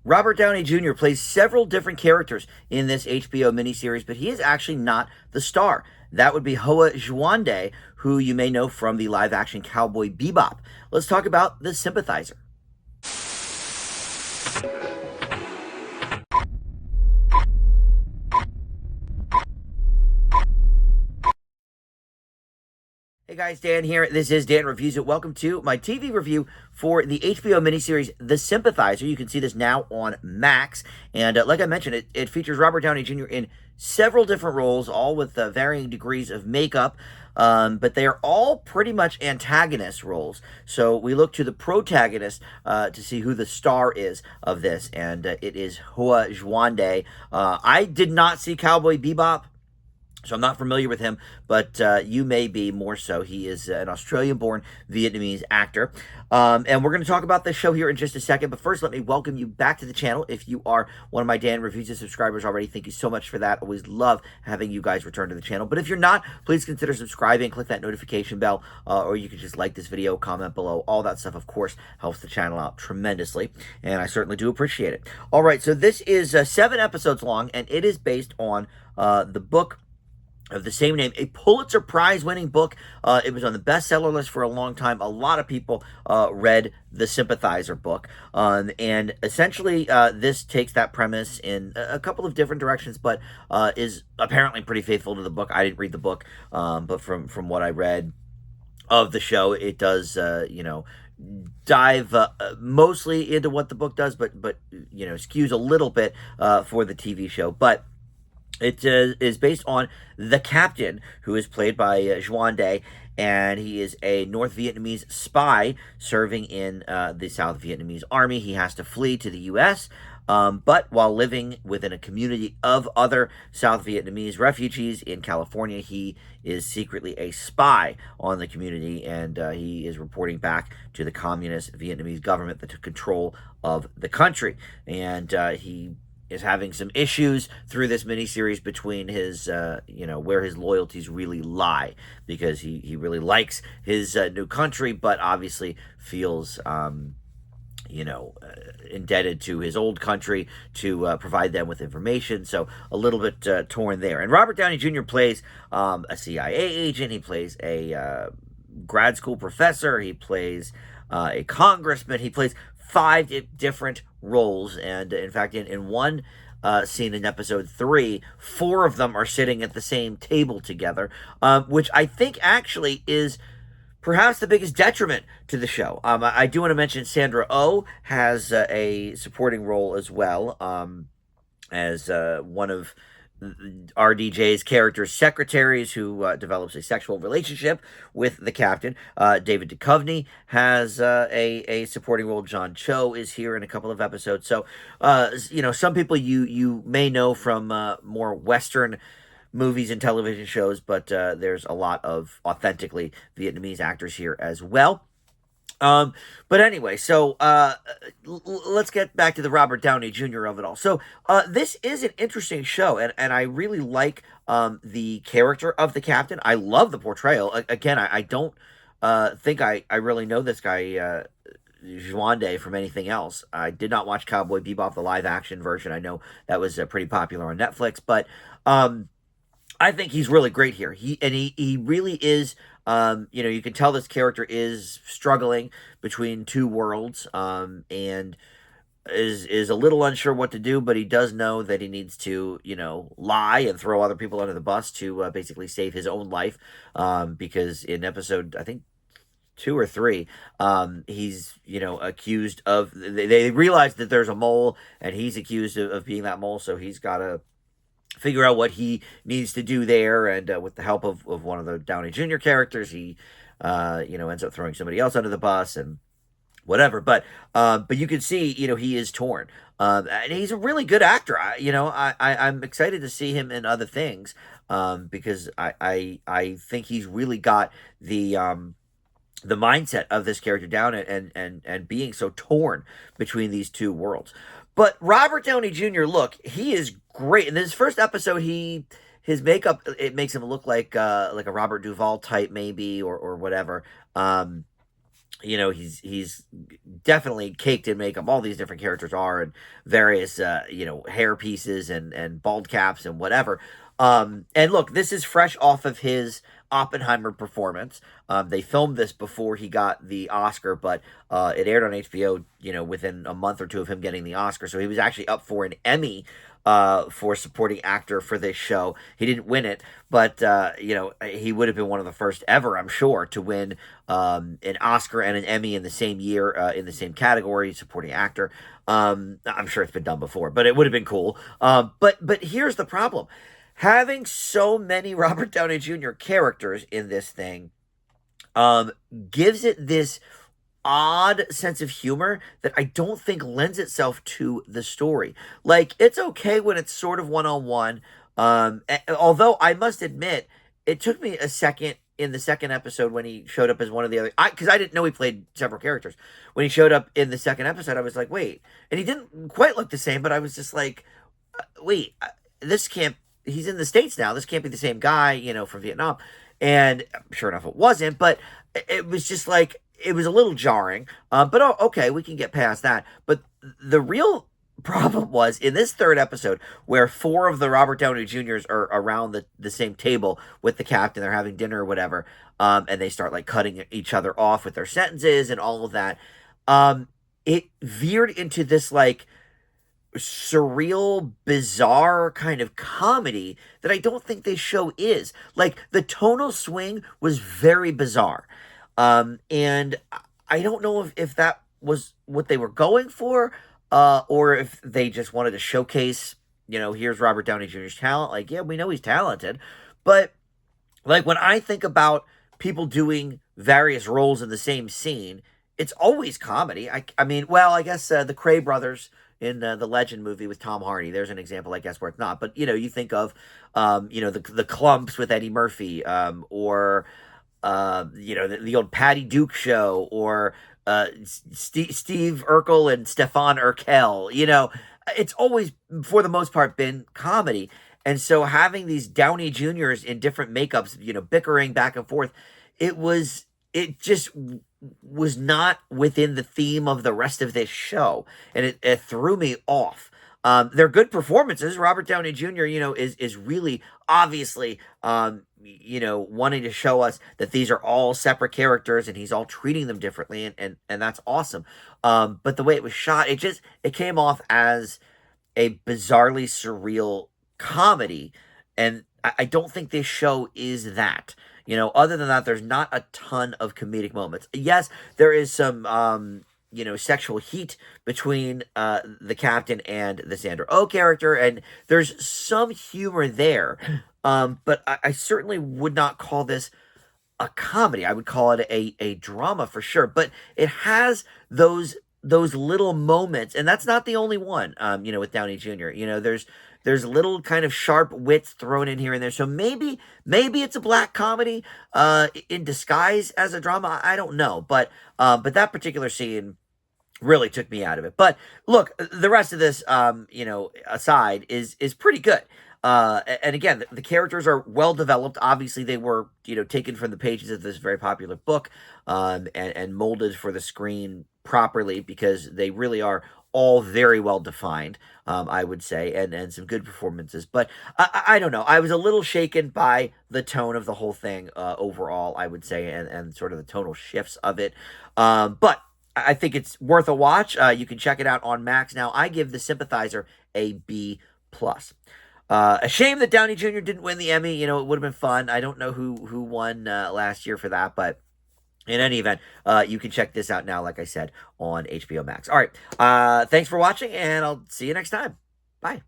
Robert Downey Jr. plays several different characters in this HBO miniseries, but he is actually not the star. That would be Hoa Juande, who you may know from the live-action Cowboy Bebop. Let's talk about the Sympathizer. Hey guys, Dan here. This is Dan Reviews It. Welcome to my TV review for the HBO miniseries The Sympathizer. You can see this now on Max. And like I mentioned, it features Robert Downey Jr. in several different roles, all with varying degrees of makeup. But they are all pretty much antagonist roles. So we look to the protagonist to see who the star is of this. And it is Hoa Juande. I did not see Cowboy Bebop, so I'm not familiar with him, but you may be more so. He is an Australian-born Vietnamese actor. And we're going to talk about this show here in just a second. But first, let me welcome you back to the channel. If you are one of my Dan Reviews It subscribers already, thank you so much for that. Always love having you guys return to the channel. But if you're not, please consider subscribing. Click that notification bell, or you can just like this video, comment below. All that stuff, of course, helps the channel out tremendously. And I certainly do appreciate it. All right, so this is 7 episodes long, and it is based on the book of the same name, a Pulitzer Prize-winning book. It was on the bestseller list for a long time. A lot of people read the Sympathizer book. And essentially, this takes that premise in a couple of different directions, but is apparently pretty faithful to the book. I didn't read the book, but from what I read of the show, it does, dive mostly into what the book does, but skews a little bit for the TV show. But it is based on the captain, who is played by Juande, and he is a North Vietnamese spy serving in the South Vietnamese army. He has to flee to the U.S., but while living within a community of other South Vietnamese refugees in California, he is secretly a spy on the community, and he is reporting back to the communist Vietnamese government that took control of the country. And he is having some issues through this miniseries between his, where his loyalties really lie, because he really likes his new country, but obviously feels, indebted to his old country to provide them with information. So a little bit torn there. And Robert Downey Jr. plays a CIA agent. He plays a grad school professor. He plays a congressman. He plays 5 different roles, and in fact, in one scene in episode 3, 4 of them are sitting at the same table together, which I think actually is perhaps the biggest detriment to the show. I do want to mention Sandra Oh has a supporting role as well, as one of RDJ's character's secretaries, who develops a sexual relationship with the captain. David Duchovny has a supporting role. John Cho is here in a couple of episodes. So, some people you may know from more Western movies and television shows, but there's a lot of authentically Vietnamese actors here as well. But anyway, so let's get back to the Robert Downey Jr. of it all. So this is an interesting show, and I really like the character of the captain. I love the portrayal. Again, I don't think I really know this guy Juande from anything else. I did not watch Cowboy Bebop, the live-action version. I know that was pretty popular on Netflix, but I think he's really great here. He really is. You can tell this character is struggling between two worlds, and is a little unsure what to do, but he does know that he needs to, lie and throw other people under the bus to basically save his own life, because in episode, I think, 2 or 3, he's, accused of, they realize that there's a mole, and he's accused of being that mole, so he's got to figure out what he needs to do there, and with the help of one of the Downey Jr. characters, he, ends up throwing somebody else under the bus and whatever. But you can see, he is torn, and he's a really good actor. I'm excited to see him in other things, because I think he's really got the mindset of this character down, and being so torn between these two worlds. But Robert Downey Jr., look, he is great. In this first episode, his makeup, it makes him look like a Robert Duvall type, maybe, or whatever. he's definitely caked in makeup. All these different characters are, and various hair pieces and bald caps and whatever. And look, this is fresh off of his Oppenheimer performance. They filmed this before he got the Oscar, but it aired on HBO, within a month or two of him getting the Oscar. So he was actually up for an Emmy for supporting actor for this show. He didn't win it, but he would have been one of the first ever, I'm sure, to win an Oscar and an Emmy in the same year, in the same category, supporting actor. I'm sure it's been done before, but it would have been cool. But here's the problem: having so many Robert Downey Jr. characters in this thing um, gives it this odd sense of humor that I don't think lends itself to the story. Like, it's okay when it's sort of one on one. Although I must admit, it took me a second in the second episode when he showed up as one of the other. Because I didn't know he played several characters. When he showed up in the second episode, I was like, wait. And he didn't quite look the same, but I was just like, wait, this can't. He's in the States now. This can't be the same guy, from Vietnam. And sure enough, it wasn't. But it was just like, it was a little jarring. But okay, we can get past that. But the real problem was in this third episode where four of the Robert Downey Juniors are around the same table with the captain. They're having dinner or whatever. And they start like cutting each other off with their sentences and all of that. It veered into this like surreal, bizarre kind of comedy that I don't think this show is. Like, the tonal swing was very bizarre. And I don't know if that was what they were going for, or if they just wanted to showcase, here's Robert Downey Jr.'s talent. Like, yeah, we know he's talented, but like when I think about people doing various roles in the same scene, it's always comedy. I mean, well, I guess the Cray brothers in the Legend movie with Tom Hardy. There's an example, I guess, where it's not. But you think of, the Clumps with Eddie Murphy, or the old Patty Duke show, or Steve Urkel and Stefan Urkel. It's always, for the most part, been comedy. And so having these Downey Juniors in different makeups, bickering back and forth, it just was not within the theme of the rest of this show, and it threw me off. They're good performances. Robert Downey Jr., is really obviously, wanting to show us that these are all separate characters and he's all treating them differently, and that's awesome. But the way it was shot, it came off as a bizarrely surreal comedy, and I don't think this show is that. Other than that, there's not a ton of comedic moments. Yes, there is some sexual heat between the captain and the Sandra Oh character, and there's some humor there. But I certainly would not call this a comedy. I would call it a drama for sure. But it has those little moments, and that's not the only one. With Downey Jr. There's little kind of sharp wits thrown in here and there. So maybe it's a black comedy in disguise as a drama. I don't know, but that particular scene really took me out of it. But look, the rest of this, aside, is pretty good. And again, the characters are well developed. Obviously, they were taken from the pages of this very popular book, and molded for the screen properly, because they really are all very well defined, I would say, and some good performances. But I don't know. I was a little shaken by the tone of the whole thing overall, I would say, and sort of the tonal shifts of it. But I think it's worth a watch. You can check it out on Max now. I give The Sympathizer a B plus. A shame that Downey Jr. didn't win the Emmy. It would have been fun. I don't know who won last year for that, but in any event, you can check this out now, like I said, on HBO Max. All right. Thanks for watching, and I'll see you next time. Bye.